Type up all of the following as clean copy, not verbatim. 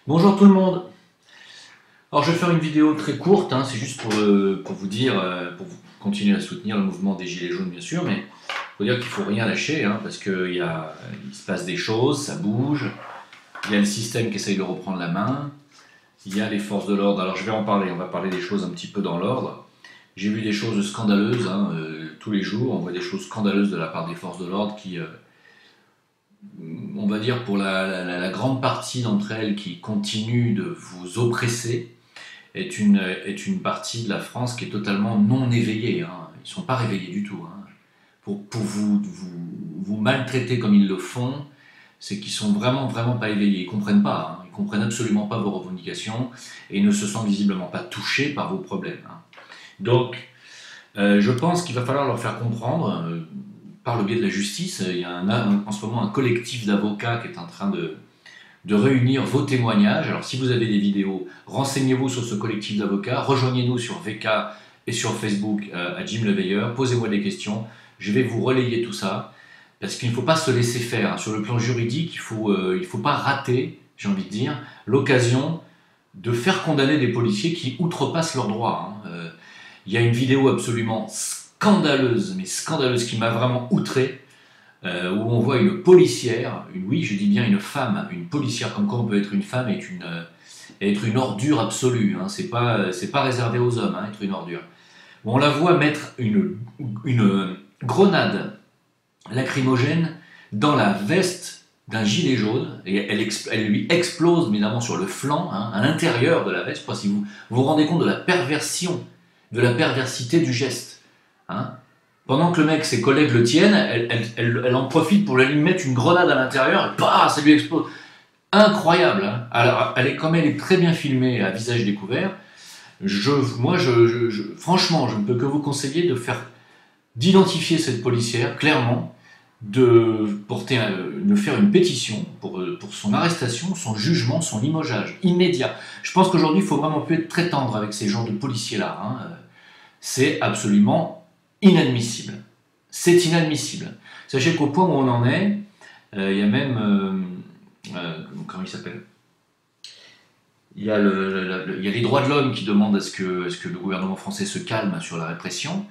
Bonjour tout le monde. Alors je vais faire une vidéo très courte, hein, c'est juste pour vous dire, pour vous continuer à soutenir le mouvement des Gilets jaunes bien sûr, mais il faut dire qu'il ne faut rien lâcher, hein, parce qu'il se passe des choses, ça bouge, il y a le système qui essaye de reprendre la main, il y a les forces de l'ordre, alors je vais en parler, on va parler des choses un petit peu dans l'ordre. J'ai vu des choses scandaleuses, hein, tous les jours, on voit des choses scandaleuses de la part des forces de l'ordre qui... on va dire pour la grande partie d'entre elles qui continuent de vous oppresser, est une partie de la France qui est totalement non éveillée. Hein. Ils ne sont pas réveillés du tout. Hein. Pour vous maltraiter comme ils le font, c'est qu'ils sont vraiment pas éveillés. Ils ne comprennent pas. Hein. Ils ne comprennent absolument pas vos revendications et ils ne se sentent visiblement pas touchés par vos problèmes. Hein. Donc, je pense qu'il va falloir leur faire comprendre... par le biais de la justice, il y a en ce moment un collectif d'avocats qui est en train de réunir vos témoignages. Alors si vous avez des vidéos, renseignez-vous sur ce collectif d'avocats, rejoignez-nous sur VK et sur Facebook à Jim Leveilleur, posez-moi des questions, je vais vous relayer tout ça, parce qu'il ne faut pas se laisser faire. Sur le plan juridique, il ne faut pas rater, j'ai envie de dire, l'occasion de faire condamner des policiers qui outrepassent leurs droits. Il y a une vidéo absolument scandaleuse, mais scandaleuse, qui m'a vraiment outré, où on voit une policière, oui, je dis bien une femme, une policière, comme quoi on peut être une femme et être une ordure absolue, hein, c'est pas réservé aux hommes, hein, être une ordure. Bon, on la voit mettre une grenade lacrymogène dans la veste d'un gilet jaune, et elle lui explose évidemment sur le flanc, hein, à l'intérieur de la veste. Je ne sais pas si vous vous rendez compte de la perversion, de la perversité du geste. Hein. Pendant que le mec, ses collègues le tiennent, elle en profite pour lui mettre une grenade à l'intérieur, et bah, ça lui explose. Incroyable, hein. Alors, comme elle est très bien filmée à visage découvert, franchement, je ne peux que vous conseiller d'identifier cette policière, clairement, de faire une pétition pour son arrestation, son jugement, son limogeage immédiat. Je pense qu'aujourd'hui, il faut vraiment plus être très tendre avec ces genres de policiers-là. Hein. C'est absolument inadmissible. C'est inadmissible. Sachez qu'au point où on en est, il y a même... comment il s'appelle ? Il y a les droits de l'homme qui demandent à ce que le gouvernement français se calme sur la répression.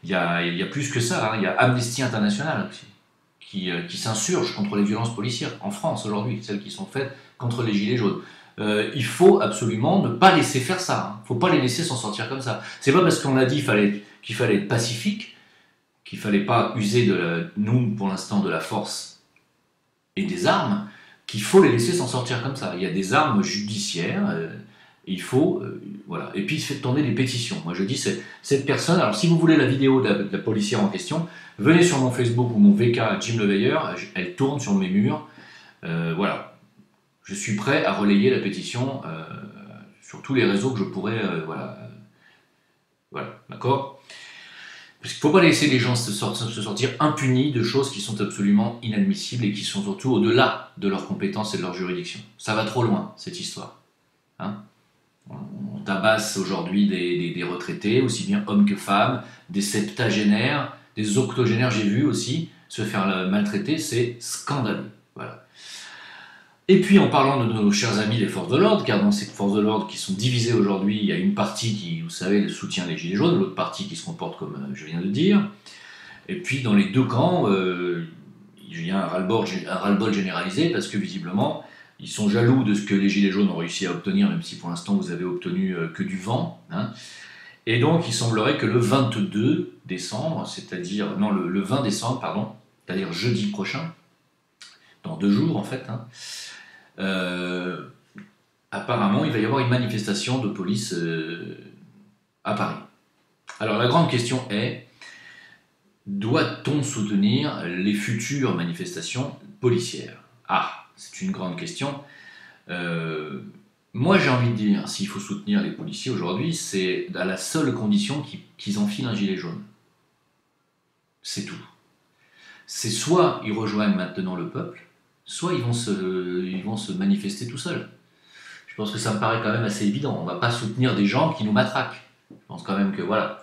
Il y a plus que ça. Hein. Il y a Amnesty International aussi, qui s'insurge contre les violences policières en France aujourd'hui, celles qui sont faites contre les Gilets jaunes. Il faut absolument ne pas laisser faire ça. Hein. Il ne faut pas les laisser s'en sortir comme ça. C'est pas parce qu'on a dit qu'il fallait être pacifique, qu'il ne fallait pas user nous, pour l'instant, de la force et des armes, qu'il faut les laisser s'en sortir comme ça. Il y a des armes judiciaires, il faut... voilà. Et puis, il se fait tourner des pétitions. Moi, je dis, cette personne... Alors, si vous voulez la vidéo de la policière en question, venez sur mon Facebook ou mon VK, Jim Leveilleur, elle tourne sur mes murs. Voilà. Je suis prêt à relayer la pétition sur tous les réseaux que je pourrais... voilà, d'accord ? Parce qu'il ne faut pas laisser les gens se sortir impunis de choses qui sont absolument inadmissibles et qui sont surtout au-delà de leurs compétences et de leur juridiction. Ça va trop loin, cette histoire. Hein ? On tabasse aujourd'hui des retraités, aussi bien hommes que femmes, des septagénaires, des octogénaires, j'ai vu aussi, se faire maltraiter, c'est scandaleux. Voilà. Et puis en parlant de nos chers amis les forces de l'ordre, car dans ces forces de l'ordre qui sont divisées aujourd'hui, il y a une partie qui, vous savez, soutient les Gilets jaunes, l'autre partie qui se comporte comme je viens de le dire. Et puis dans les deux camps, il y a un ras-le-bol généralisé, parce que visiblement, ils sont jaloux de ce que les Gilets jaunes ont réussi à obtenir, même si pour l'instant vous avez obtenu que du vent. Hein. Et donc il semblerait que le 22 décembre, c'est-à-dire, non, le 20 décembre, pardon, c'est-à-dire jeudi prochain, dans 2 jours en fait, hein, apparemment, il va y avoir une manifestation de police à Paris. Alors la grande question est, doit-on soutenir les futures manifestations policières ? Ah, c'est une grande question. Moi j'ai envie de dire, s'il faut soutenir les policiers aujourd'hui, c'est à la seule condition qu'ils enfilent un gilet jaune. C'est tout. C'est soit ils rejoignent maintenant le peuple, soit ils vont se manifester tout seuls. Je pense que ça me paraît quand même assez évident. On ne va pas soutenir des gens qui nous matraquent. Je pense quand même que voilà.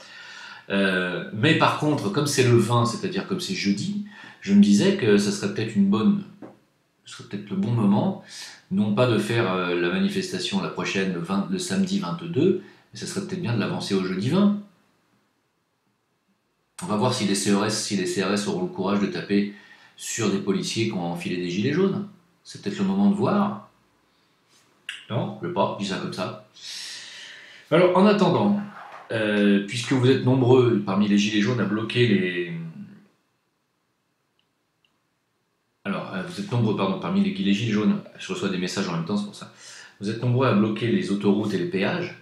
Mais par contre, comme c'est le 20, c'est-à-dire comme c'est jeudi, je me disais que ça serait peut-être une bonne ce serait peut-être le bon moment, non pas de faire la manifestation la prochaine, le samedi 22, mais ça serait peut-être bien de l'avancer au jeudi 20. On va voir si les CRS auront le courage de taper sur des policiers qui ont enfilé des gilets jaunes. C'est peut-être le moment de voir. Non, je ne sais pas, je dis ça comme ça. Alors, en attendant, puisque vous êtes nombreux parmi les gilets jaunes à bloquer les... Alors, vous êtes nombreux, pardon, parmi les gilets jaunes, je reçois des messages en même temps, c'est pour ça. Vous êtes nombreux à bloquer les autoroutes et les péages.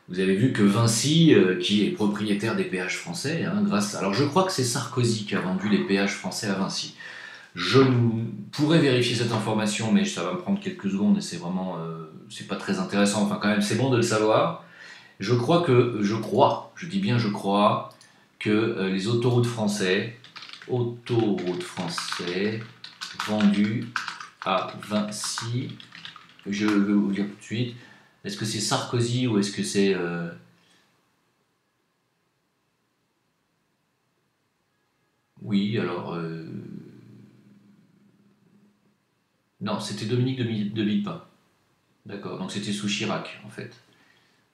Vous avez vu que Vinci, qui est propriétaire des péages français, hein, alors je crois que c'est Sarkozy qui a vendu les péages français à Vinci. Je pourrais vérifier cette information, mais ça va me prendre quelques secondes et c'est vraiment, c'est pas très intéressant. Enfin, quand même, c'est bon de le savoir. Je dis bien je crois, que les autoroutes français vendus à Vinci, je vais vous dire tout de suite. Est-ce que c'est Sarkozy ou est-ce que c'est... Oui, alors... Non, c'était Dominique de Villepin. D'accord, donc c'était sous Chirac, en fait.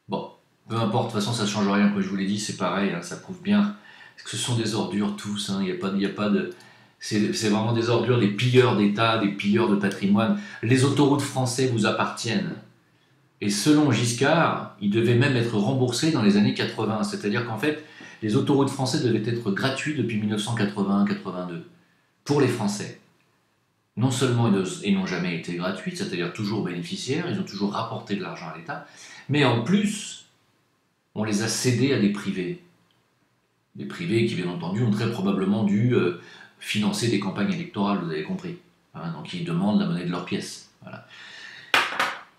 Bon, peu importe, de toute façon, ça ne change rien, comme je vous l'ai dit, c'est pareil, hein, ça prouve bien que ce sont des ordures tous, il n'y a pas de... C'est vraiment des ordures, des pilleurs d'État, des pilleurs de patrimoine. Les autoroutes françaises vous appartiennent. Et selon Giscard, il devait même être remboursé dans les années 80. C'est-à-dire qu'en fait, les autoroutes françaises devaient être gratuites depuis 1981-82 pour les Français. Non seulement ils n'ont jamais été gratuites, c'est-à-dire toujours bénéficiaires, ils ont toujours rapporté de l'argent à l'État, mais en plus, on les a cédés à des privés. Des privés qui, bien entendu, ont très probablement dû financer des campagnes électorales, vous avez compris. Hein, donc ils demandent la monnaie de leurs pièces. Voilà.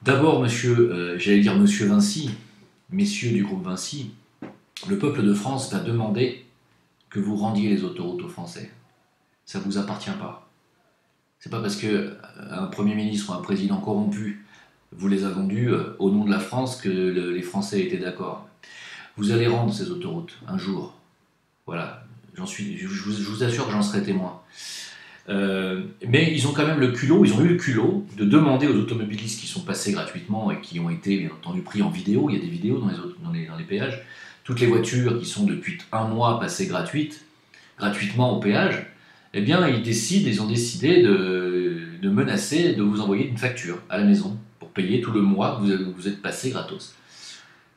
D'abord, monsieur Vinci, messieurs du groupe Vinci, le peuple de France va demander que vous rendiez les autoroutes aux Français. Ça ne vous appartient pas. C'est pas parce qu'un Premier ministre ou un président corrompu vous les a vendus au nom de la France que les Français étaient d'accord. Vous allez rendre ces autoroutes un jour. Voilà, je vous assure que j'en serai témoin. Mais ils ont quand même ils ont eu le culot de demander aux automobilistes qui sont passés gratuitement et qui ont été bien entendu pris en vidéo, il y a des vidéos dans les péages, toutes les voitures qui sont depuis un mois passées gratuitement au péage, eh bien ils ont décidé de menacer de vous envoyer une facture à la maison pour payer tout le mois que vous êtes passé gratos.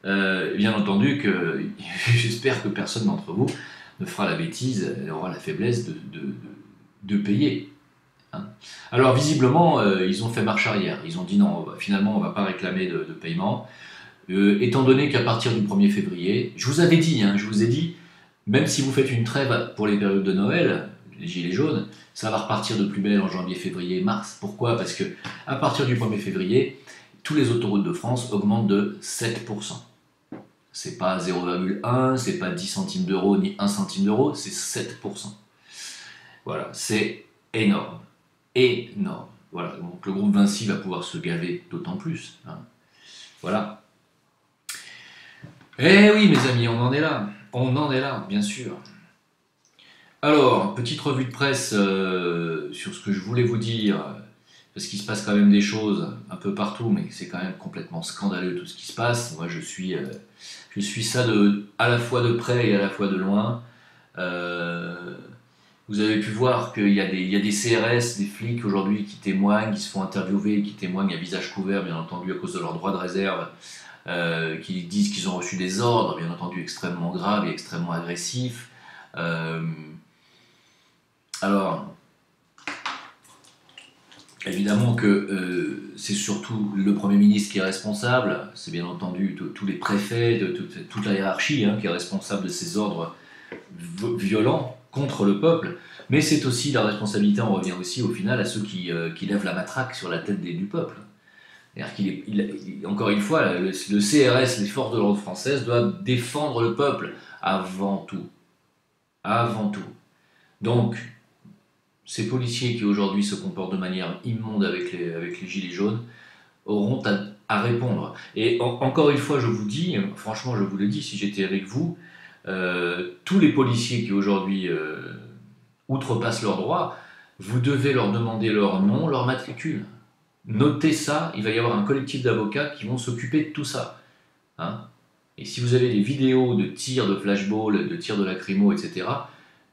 Bien entendu que j'espère que personne d'entre vous ne fera la bêtise et aura la faiblesse de payer. Hein. Alors visiblement, ils ont fait marche arrière. Ils ont dit non, finalement on ne va pas réclamer de paiement. Étant donné qu'à partir du 1er février, je vous avais dit, je vous ai dit, même si vous faites une trêve pour les périodes de Noël, les gilets jaunes, ça va repartir de plus belle en janvier, février, mars. Pourquoi? Parce que à partir du 1er février, tous les autoroutes de France augmentent de 7%. C'est pas 0,1, c'est pas 10 centimes d'euros ni 1 centime d'euro, c'est 7%. Voilà, c'est énorme. Énorme. Voilà, donc le groupe Vinci va pouvoir se gaver d'autant plus. Hein. Voilà. Eh oui, mes amis, on en est là. On en est là, bien sûr. Alors, petite revue de presse sur ce que je voulais vous dire, parce qu'il se passe quand même des choses un peu partout, mais c'est quand même complètement scandaleux tout ce qui se passe. Moi, je suis ça à la fois de près et à la fois de loin. Vous avez pu voir qu'il y a des CRS, des flics aujourd'hui qui témoignent, qui se font interviewer, qui témoignent à visage couvert, bien entendu, à cause de leur droit de réserve, qui disent qu'ils ont reçu des ordres, bien entendu, extrêmement graves et extrêmement agressifs. Alors, évidemment que c'est surtout le Premier ministre qui est responsable, c'est bien entendu tous les préfets, toute la hiérarchie qui est responsable de ces ordres violents contre le peuple, mais c'est aussi la responsabilité, on revient aussi au final à ceux qui lèvent la matraque sur la tête du peuple. Encore une fois, le CRS, les forces de l'ordre françaises, doivent défendre le peuple avant tout. Avant tout. Donc, ces policiers qui aujourd'hui se comportent de manière immonde avec les gilets jaunes auront à répondre. Et encore une fois, je vous dis, franchement je vous le dis, si j'étais avec vous, tous les policiers qui aujourd'hui outrepassent leurs droits, vous devez leur demander leur nom, leur matricule. Notez ça, il va y avoir un collectif d'avocats qui vont s'occuper de tout ça. Hein. Et si vous avez des vidéos de tirs de flashball, de tirs de lacrymo, etc.,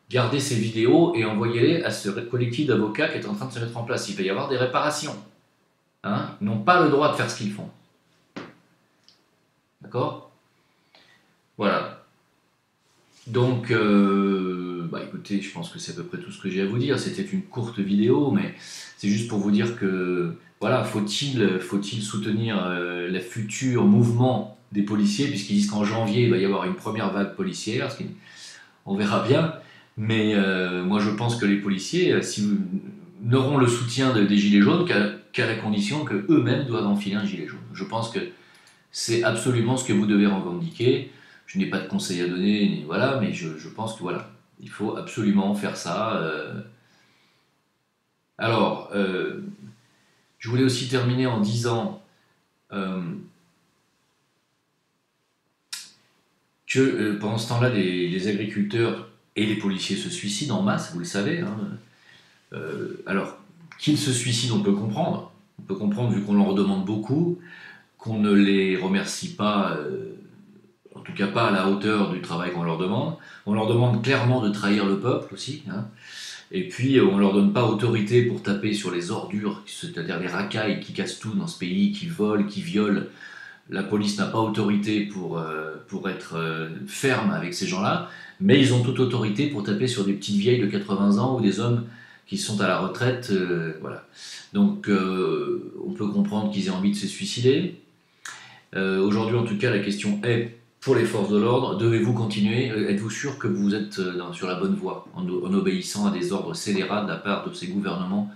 gardez ces vidéos et envoyez-les à ce collectif d'avocats qui est en train de se mettre en place. Il va y avoir des réparations. Hein. Ils n'ont pas le droit de faire ce qu'ils font. D'accord? Voilà. Donc, écoutez, je pense que c'est à peu près tout ce que j'ai à vous dire. C'était une courte vidéo, mais c'est juste pour vous dire que, voilà, faut-il soutenir le futur mouvement des policiers, puisqu'ils disent qu'en janvier, il va y avoir une première vague policière, on verra bien. Mais moi, je pense que les policiers, n'auront le soutien des Gilets jaunes qu'à la condition qu'eux-mêmes doivent enfiler un gilet jaune. Je pense que c'est absolument ce que vous devez revendiquer. Je n'ai pas de conseils à donner, voilà, mais je pense que voilà, il faut absolument faire ça. Alors, je voulais aussi terminer en disant que pendant ce temps-là, les agriculteurs et les policiers se suicident en masse, vous le savez. Hein. Alors, qu'ils se suicident, on peut comprendre. On peut comprendre vu qu'on leur demande beaucoup, qu'on ne les remercie pas. En tout cas pas à la hauteur du travail qu'on leur demande. On leur demande clairement de trahir le peuple aussi. Hein. Et puis on leur donne pas autorité pour taper sur les ordures, c'est-à-dire les racailles qui cassent tout dans ce pays, qui volent, qui violent. La police n'a pas autorité pour être ferme avec ces gens-là, mais ils ont toute autorité pour taper sur des petites vieilles de 80 ans ou des hommes qui sont à la retraite. Voilà. Donc on peut comprendre qu'ils aient envie de se suicider. Aujourd'hui en tout cas la question est, pour les forces de l'ordre, devez-vous continuer? Êtes-vous sûr que vous êtes sur la bonne voie en obéissant à des ordres scélérats de la part de ces gouvernements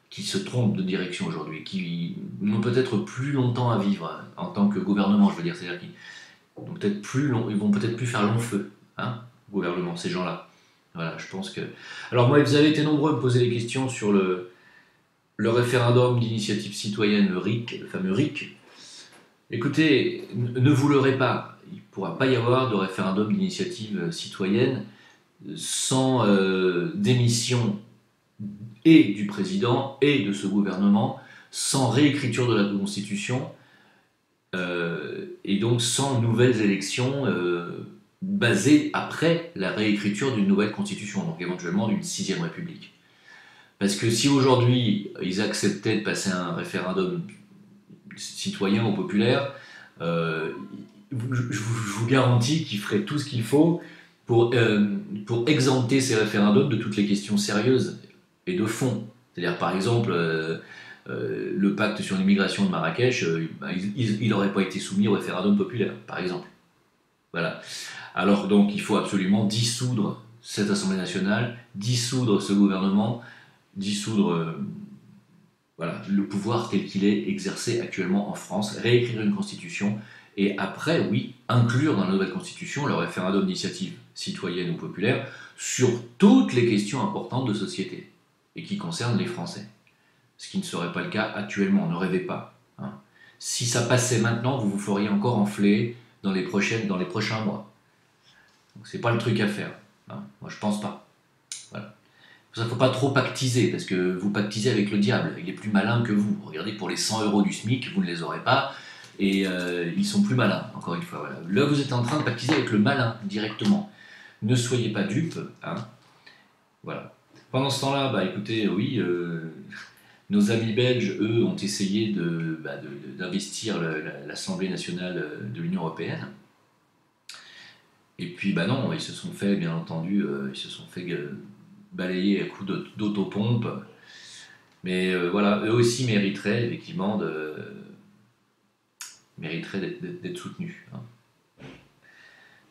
qui se trompent de direction aujourd'hui, qui n'ont peut-être plus longtemps à vivre en tant que gouvernement, je veux dire, c'est-à-dire qu'ils vont peut-être plus faire long feu, hein, gouvernement, ces gens-là. Voilà, je pense que. Alors moi, vous avez été nombreux à me poser des questions sur le référendum d'initiative citoyenne, le RIC, le fameux RIC. Écoutez, ne vous leurrez pas, il ne pourra pas y avoir de référendum d'initiative citoyenne sans démission et du président et de ce gouvernement, sans réécriture de la Constitution et donc sans nouvelles élections basées après la réécriture d'une nouvelle Constitution, donc éventuellement d'une 6ème République. Parce que si aujourd'hui ils acceptaient de passer un référendum citoyen ou populaire, je vous garantis qu'ils feraient tout ce qu'il faut pour exempter ces référendums de toutes les questions sérieuses et de fond. C'est-à-dire, par exemple, le pacte sur l'immigration de Marrakech, il n'aurait pas été soumis au référendum populaire, par exemple. Voilà. Alors donc, il faut absolument dissoudre cette Assemblée nationale, dissoudre ce gouvernement, dissoudre voilà, le pouvoir tel qu'il est exercé actuellement en France, réécrire une constitution, et après, oui, inclure dans la nouvelle constitution le référendum d'initiative citoyenne ou populaire sur toutes les questions importantes de société, et qui concernent les Français. Ce qui ne serait pas le cas actuellement, ne rêvez pas. Hein. Si ça passait maintenant, vous vous feriez encore enfler dans les prochains mois. Donc c'est pas le truc à faire. Hein. Moi je pense pas. Voilà. Il ne faut pas trop pactiser, parce que vous pactisez avec le diable, il est plus malin que vous. Regardez, pour les 100 € du SMIC, vous ne les aurez pas, et ils sont plus malins, encore une fois. Voilà. Là, vous êtes en train de pactiser avec le malin, directement. Ne soyez pas dupes. Hein. Voilà. Pendant ce temps-là, écoutez, oui, nos amis belges, eux, ont essayé d'investir l'Assemblée nationale de l'Union européenne. Et puis, non, ils se sont fait, bien entendu, balayer à coups d'autopompe. Mais voilà, eux aussi mériteraient, effectivement, d'être soutenus. Hein.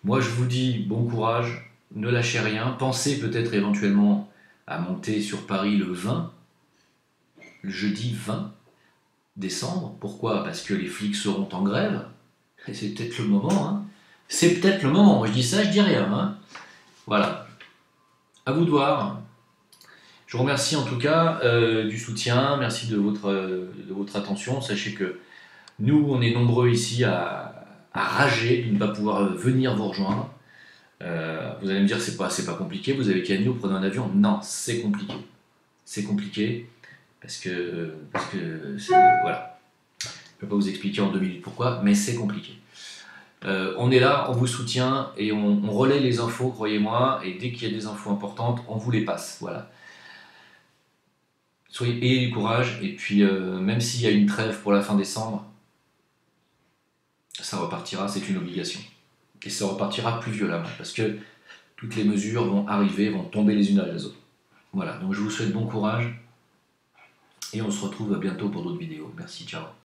Moi, je vous dis bon courage, ne lâchez rien. Pensez peut-être éventuellement à monter sur Paris le jeudi 20 décembre. Pourquoi? Parce que les flics seront en grève. Et c'est peut-être le moment. Hein. C'est peut-être le moment. Moi, je dis ça, je dis rien. Hein. Voilà. À vous de voir. Je vous remercie en tout cas du soutien, merci de votre attention. Sachez que nous, on est nombreux ici à rager de ne pas pouvoir venir vous rejoindre. Vous allez me dire, c'est pas compliqué, vous avez qu'à venir, vous prenez un avion. Non, c'est compliqué. c'est compliqué, parce que voilà, je ne peux pas vous expliquer en 2 minutes pourquoi, mais c'est compliqué. On est là, on vous soutient et on relaie les infos, croyez-moi, et dès qu'il y a des infos importantes, on vous les passe. Voilà. Ayez du courage, et puis même s'il y a une trêve pour la fin décembre, ça repartira, c'est une obligation. Et ça repartira plus violemment, parce que toutes les mesures vont arriver, vont tomber les unes derrière les autres. Voilà, donc je vous souhaite bon courage, et on se retrouve bientôt pour d'autres vidéos. Merci, ciao.